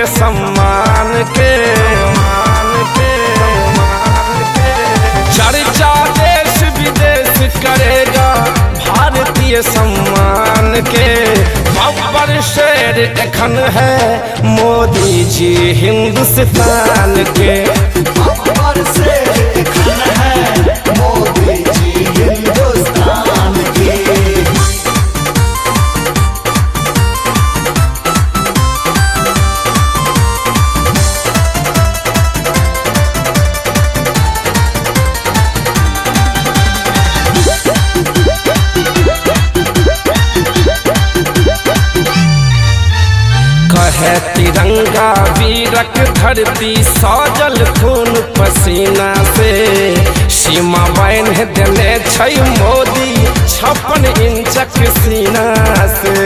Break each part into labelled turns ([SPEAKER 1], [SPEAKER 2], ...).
[SPEAKER 1] भारतीय सम्मान के चर्चा देश विदेश करेगा भारतीय सम्मान के। बब्बर शेर एखन है मोदी जी हिंदुस्तान के।
[SPEAKER 2] बब्बर शेर एखन है मोदी जी हिंदुस्तान के।
[SPEAKER 1] कहे तिरंगा वीरक धरती सजल खून पसीना से। सीमा बान्ह देने छै मोदी 56 इंचक सीना से।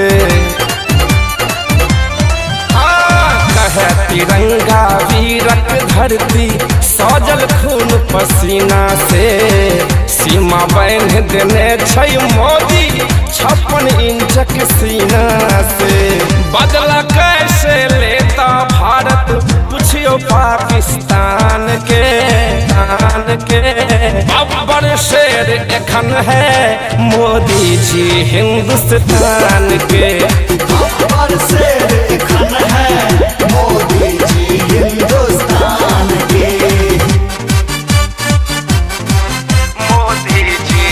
[SPEAKER 1] कहे तिरंगा वीरक धरती सजल खून पसीना से। सीमा बान्ह देने छै मोदी 56 इंचक सीना से। बदला कैसे लेता भारत पूछियो पाकिस्तान के। बब्बर शेर एखन है मोदी जी हिंदुस्तान के।
[SPEAKER 2] बब्बर शेर एखन है मोदी जी हिंदुस्तान के।
[SPEAKER 1] मोदी जी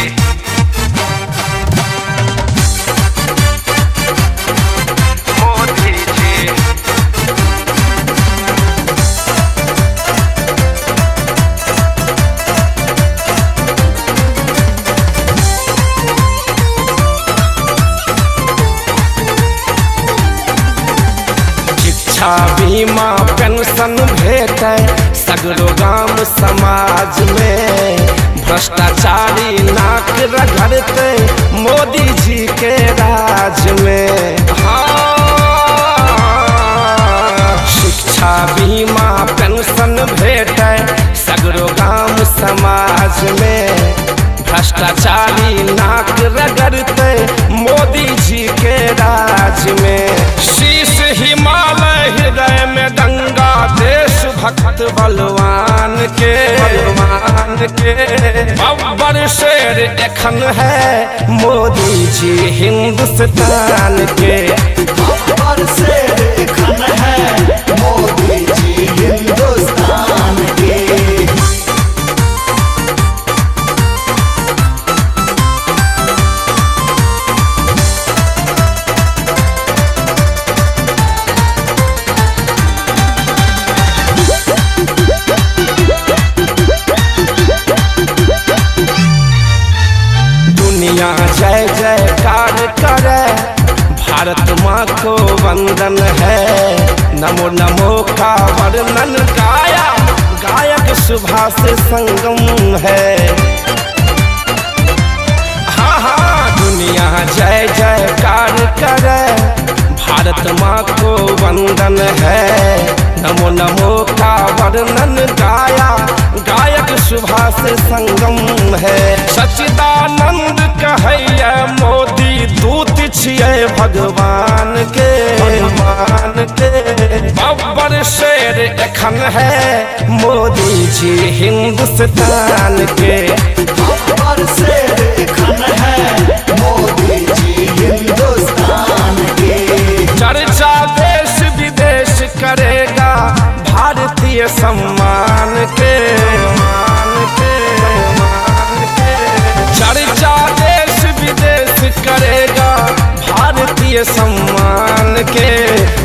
[SPEAKER 1] बीमा पेंशन भेटे सगरो गाम समाज में। भ्रष्टाचारी नाक रगड़ते मोदी जी के राज में। शिक्षा बीमा पेंशन भेटे सगरो गाम समाज में। भ्रष्टाचारी नाक रगड़ते मोदी जी के राज में। शीश हिमालय हृदय में गंगा देशभक्त बलवान के। बब्बर शेर एखन है मोदी जी हिंदुस्तान के।
[SPEAKER 2] बब्बर शेर एखन है मोदी जी हिंदुस्तान के।
[SPEAKER 1] दुनिया जय जयकार करे भारत माँ को वंदन है। नमो नमो का वर्णन गाया गायक सुभाष संगम है। हाँ दुनिया जय जयकार करे भारत माँ को वंदन है। नमो नमो का वर्णन गाया गायक सुभाष संगम है। सच्चिदानंद कहैया मोदी दूत छियै भगवान के। बब्बर शेर एखन है मोदी जी हिंदुस्तान के।
[SPEAKER 2] बब्बर शेर एखन है मोदी जी हिंदुस्तान के।
[SPEAKER 1] चर्चा देश विदेश करेगा भारतीय सम्मान के। चर्चा देश विदेश करेगा भारतीय सम्मान के।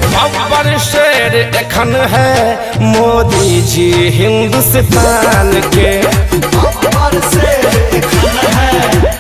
[SPEAKER 1] बब्बर शेर एखन है मोदी जी हिंदुस्तान के।
[SPEAKER 2] बब्बर शेर एखन है